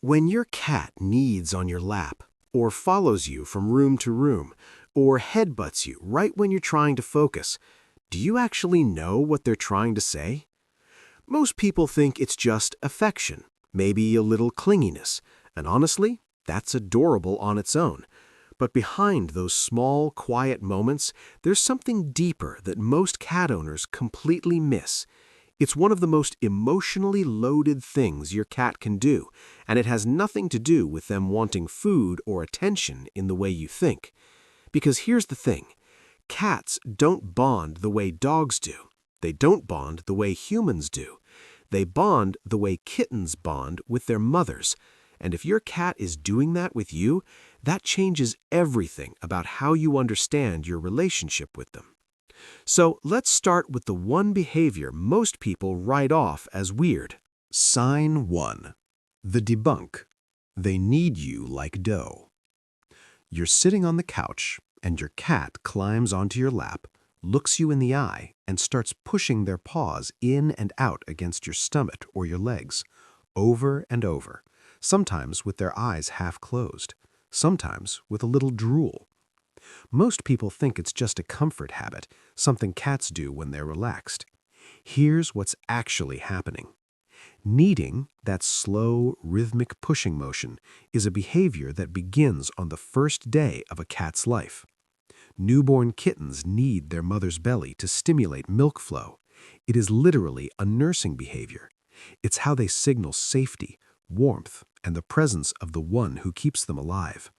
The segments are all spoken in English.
When your cat kneads on your lap, or follows you from room to room, or headbutts you right when you're trying to focus, do you actually know what they're trying to say? Most people think it's just affection, maybe a little clinginess, and honestly, that's adorable on its own. But behind those small, quiet moments, there's something deeper that most cat owners completely miss. It's one of the most emotionally loaded things your cat can do, and it has nothing to do with them wanting food or attention in the way you think. Because here's the thing, cats don't bond the way dogs do. They don't bond the way humans do. They bond the way kittens bond with their mothers. And if your cat is doing that with you, that changes everything about how you understand your relationship with them. So let's start with the one behavior most people write off as weird. Sign 1. The debunk. They need you like dough. You're sitting on the couch, and your cat climbs onto your lap, looks you in the eye, and starts pushing their paws in and out against your stomach or your legs, over and over, sometimes with their eyes half closed, sometimes with a little drool. Most people think it's just a comfort habit, something cats do when they're relaxed. Here's what's actually happening. Kneading, that slow, rhythmic pushing motion, is a behavior that begins on the first day of a cat's life. Newborn kittens knead their mother's belly to stimulate milk flow. It is literally a nursing behavior. It's how they signal safety, warmth, and the presence of the one who keeps them alive.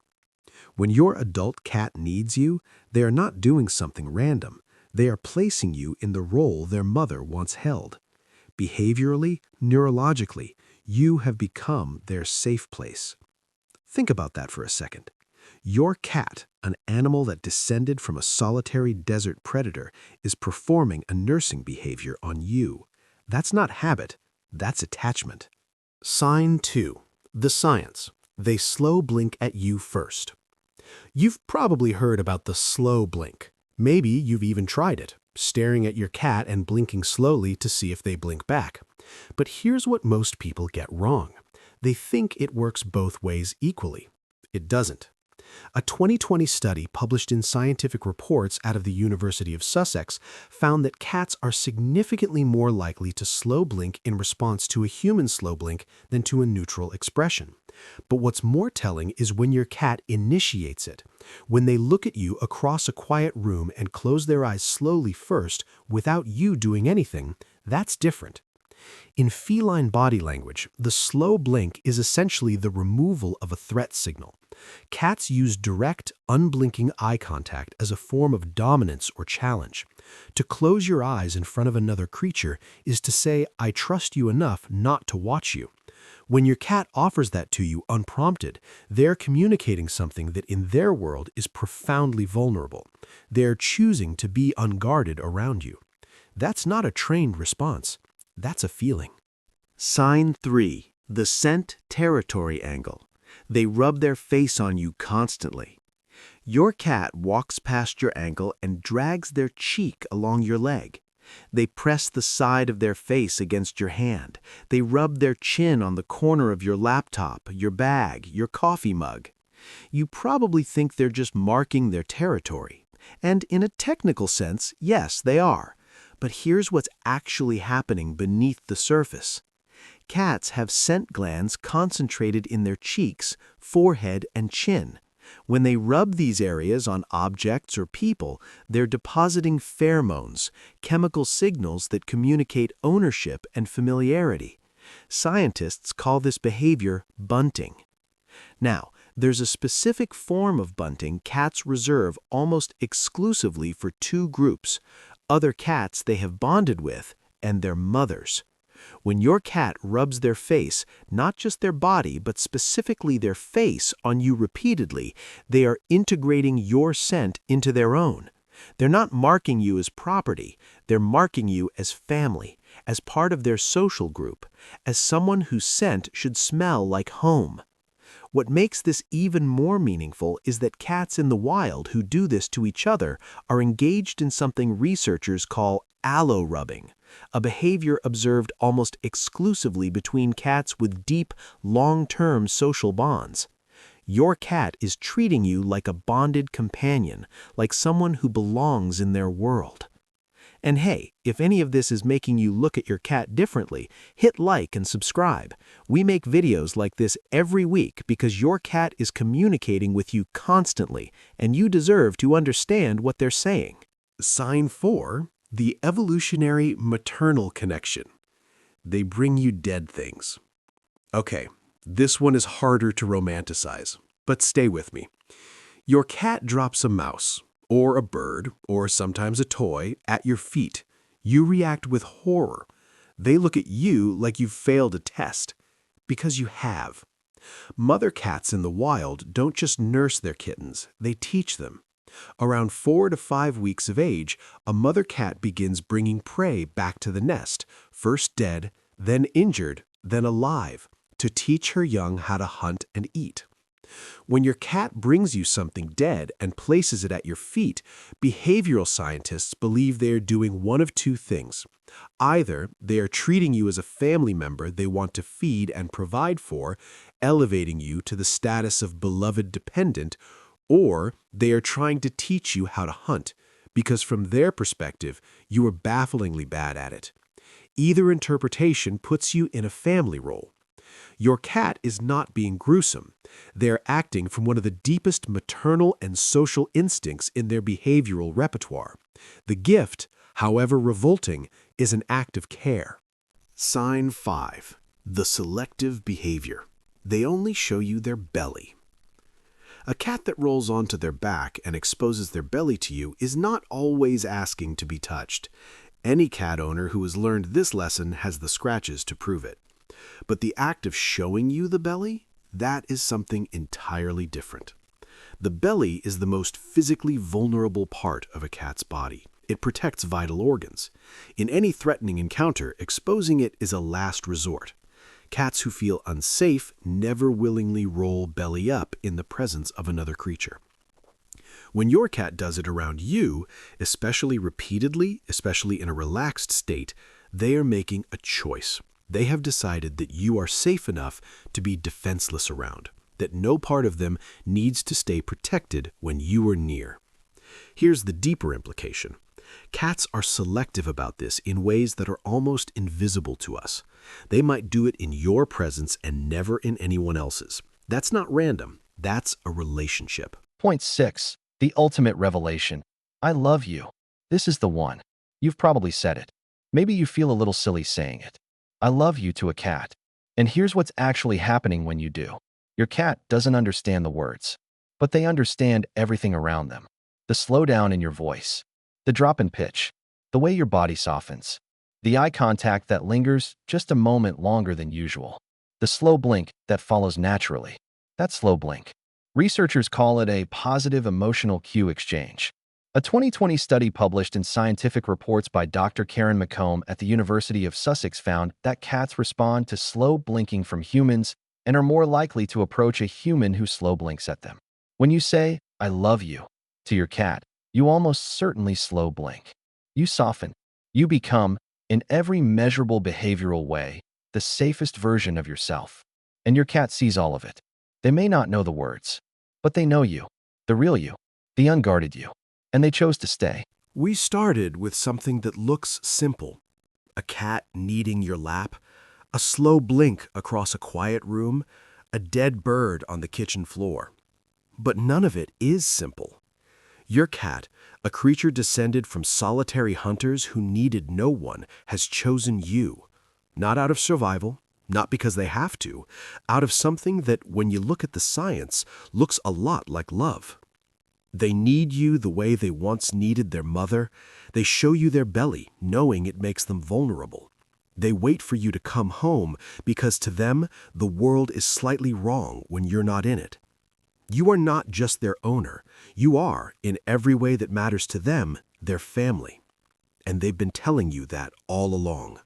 When your adult cat needs you, they are not doing something random. They are placing you in the role their mother once held. Behaviorally, neurologically, you have become their safe place. Think about that for a second. Your cat, an animal that descended from a solitary desert predator, is performing a nursing behavior on you. That's not habit, that's attachment. Sign 2. The science. They slow blink at you first. You've probably heard about the slow blink. Maybe you've even tried it, staring at your cat and blinking slowly to see if they blink back. But here's what most people get wrong. They think it works both ways equally. It doesn't. A 2020 study published in Scientific Reports out of the University of Sussex found that cats are significantly more likely to slow blink in response to a human slow blink than to a neutral expression. But what's more telling is when your cat initiates it. When they look at you across a quiet room and close their eyes slowly first without you doing anything, that's different. In feline body language, the slow blink is essentially the removal of a threat signal. Cats use direct, unblinking eye contact as a form of dominance or challenge. To close your eyes in front of another creature is to say, "I trust you enough not to watch you." When your cat offers that to you unprompted, they're communicating something that in their world is profoundly vulnerable. They're choosing to be unguarded around you. That's not a trained response. That's a feeling. Sign 3. The scent territory angle. They rub their face on you constantly. Your cat walks past your ankle and drags their cheek along your leg. They press the side of their face against your hand. They rub their chin on the corner of your laptop, your bag, your coffee mug. You probably think they're just marking their territory. And in a technical sense, yes, they are. But here's what's actually happening beneath the surface. Cats have scent glands concentrated in their cheeks, forehead, and chin. When they rub these areas on objects or people, they're depositing pheromones, chemical signals that communicate ownership and familiarity. Scientists call this behavior bunting. Now, there's a specific form of bunting cats reserve almost exclusively for two groups: other cats they have bonded with and their mothers. When your cat rubs their face, not just their body, but specifically their face on you repeatedly, they are integrating your scent into their own. They're not marking you as property, they're marking you as family, as part of their social group, as someone whose scent should smell like home. What makes this even more meaningful is that cats in the wild who do this to each other are engaged in something researchers call allo-rubbing, a behavior observed almost exclusively between cats with deep, long-term social bonds. Your cat is treating you like a bonded companion, like someone who belongs in their world. And hey, if any of this is making you look at your cat differently, hit like and subscribe. We make videos like this every week because your cat is communicating with you constantly, and you deserve to understand what they're saying. Sign 4, the evolutionary maternal connection. They bring you dead things. Okay, this one is harder to romanticize, but stay with me. Your cat drops a mouse, or a bird, or sometimes a toy, at your feet. You react with horror. They look at you like you've failed a test. Because you have. Mother cats in the wild don't just nurse their kittens, they teach them. Around 4 to 5 weeks of age, a mother cat begins bringing prey back to the nest, first dead, then injured, then alive, to teach her young how to hunt and eat. When your cat brings you something dead and places it at your feet, behavioral scientists believe they are doing one of two things. Either they are treating you as a family member they want to feed and provide for, elevating you to the status of beloved dependent, or they are trying to teach you how to hunt, because from their perspective, you are bafflingly bad at it. Either interpretation puts you in a family role. Your cat is not being gruesome. They are acting from one of the deepest maternal and social instincts in their behavioral repertoire. The gift, however revolting, is an act of care. Sign 5. The selective behavior. They only show you their belly. A cat that rolls onto their back and exposes their belly to you is not always asking to be touched. Any cat owner who has learned this lesson has the scratches to prove it. But the act of showing you the belly, that is something entirely different. The belly is the most physically vulnerable part of a cat's body. It protects vital organs. In any threatening encounter, exposing it is a last resort. Cats who feel unsafe never willingly roll belly up in the presence of another creature. When your cat does it around you, especially repeatedly, especially in a relaxed state, they are making a choice. They have decided that you are safe enough to be defenseless around, that no part of them needs to stay protected when you are near. Here's the deeper implication. Cats are selective about this in ways that are almost invisible to us. They might do it in your presence and never in anyone else's. That's not random. That's a relationship. Point 6. The ultimate revelation. I love you. This is the one. You've probably said it. Maybe you feel a little silly saying it. I love you to a cat. And here's what's actually happening when you do. Your cat doesn't understand the words, but they understand everything around them. The slowdown in your voice, the drop in pitch, the way your body softens, the eye contact that lingers just a moment longer than usual, the slow blink that follows naturally. That slow blink. Researchers call it a positive emotional cue exchange. A 2020 study published in Scientific Reports by Dr. Karen McComb at the University of Sussex found that cats respond to slow blinking from humans and are more likely to approach a human who slow blinks at them. When you say, I love you, to your cat, you almost certainly slow blink. You soften. You become, in every measurable behavioral way, the safest version of yourself. And your cat sees all of it. They may not know the words, but they know you, the real you, the unguarded you. And they chose to stay. We started with something that looks simple. A cat kneading your lap, a slow blink across a quiet room, a dead bird on the kitchen floor. But none of it is simple. Your cat, a creature descended from solitary hunters who needed no one, has chosen you. Not out of survival, not because they have to, out of something that, when you look at the science, looks a lot like love. They need you the way they once needed their mother. They show you their belly, knowing it makes them vulnerable. They wait for you to come home because to them, the world is slightly wrong when you're not in it. You are not just their owner. You are, in every way that matters to them, their family. And they've been telling you that all along.